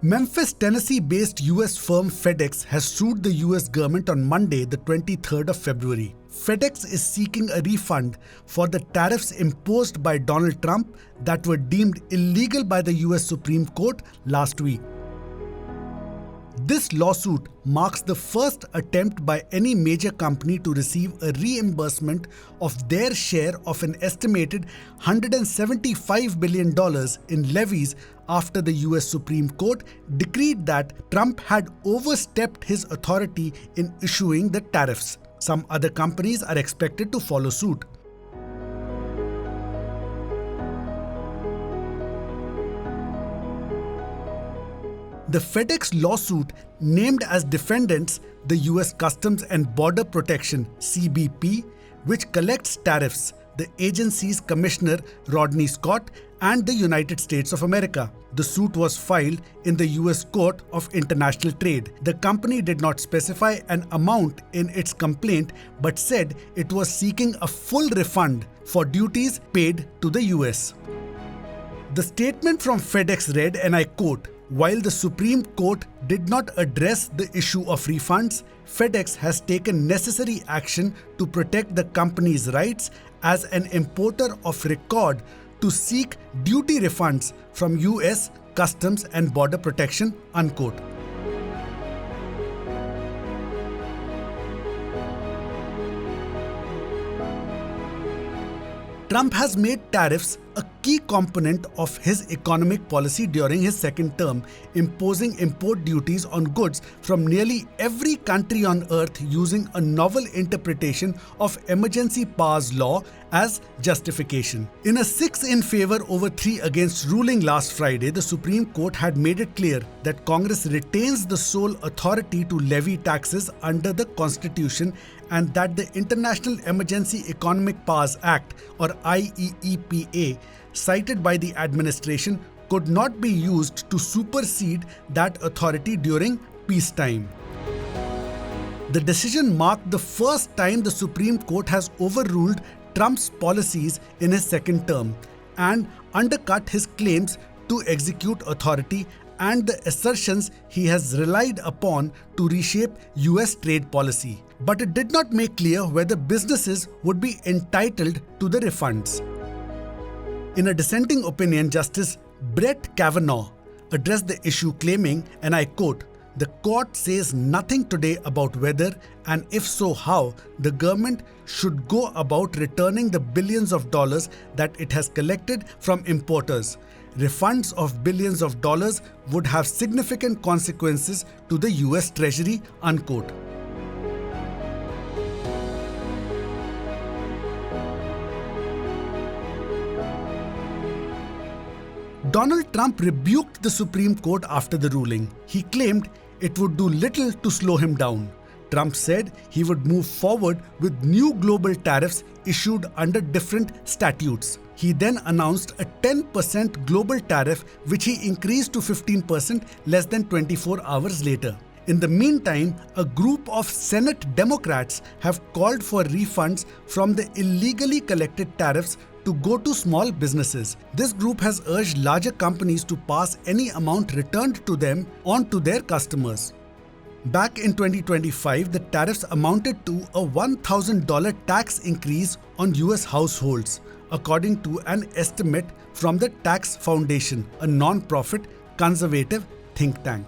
Memphis, Tennessee-based US firm Fedex has sued the US government on Monday, the 23rd of February. Fedex is seeking a refund for the tariffs imposed by Donald Trump that were deemed illegal by the US Supreme Court last week. This lawsuit marks the first attempt by any major company to receive a reimbursement of their share of an estimated $175 billion in levies after the US Supreme Court decreed that Trump had overstepped his authority in issuing the tariffs. Some other companies are expected to follow suit. The Fedex lawsuit named as defendants the US Customs and Border Protection (CBP), which collects tariffs, the agency's commissioner Rodney Scott, and the United States of America. The suit was filed in the US Court of International Trade. The company did not specify an amount in its complaint but said it was seeking a full refund for duties paid to the US. The statement from Fedex read, and I quote, "While the Supreme Court did not address the issue of refunds, Fedex has taken necessary action to protect the company's rights as an importer of record to seek duty refunds from US Customs and Border Protection," unquote. Trump has made tariffs a key component of his economic policy during his second term, imposing import duties on goods from nearly every country on earth using a novel interpretation of emergency powers law as justification. In a 6 in favor over 3 against ruling last Friday, the Supreme Court had made it clear that Congress retains the sole authority to levy taxes under the Constitution and that the International Emergency Economic Powers Act, or IEEPA, cited by the administration, could not be used to supersede that authority during peacetime. The decision marked the first time the Supreme Court has overruled Trump's policies in his second term and undercut his claims to execute authority and the assertions he has relied upon to reshape US trade policy. But it did not make clear whether businesses would be entitled to the refunds. In a dissenting opinion, Justice Brett Kavanaugh addressed the issue claiming, and I quote, "The court says nothing today about whether, and if so how, the government should go about returning the billions of dollars that it has collected from importers. Refunds of billions of dollars would have significant consequences to the US Treasury," unquote. Donald Trump rebuked the Supreme Court after the ruling. He claimed it would do little to slow him down. Trump said he would move forward with new global tariffs issued under different statutes. He then announced a 10% global tariff, which he increased to 15% less than 24 hours later. In the meantime, a group of Senate Democrats have called for refunds from the illegally collected tariffs to go to small businesses. This group has urged larger companies to pass any amount returned to them on to their customers. Back in 2025, the tariffs amounted to a $1,000 tax increase on US households, according to an estimate from the Tax Foundation, a non-profit conservative think tank.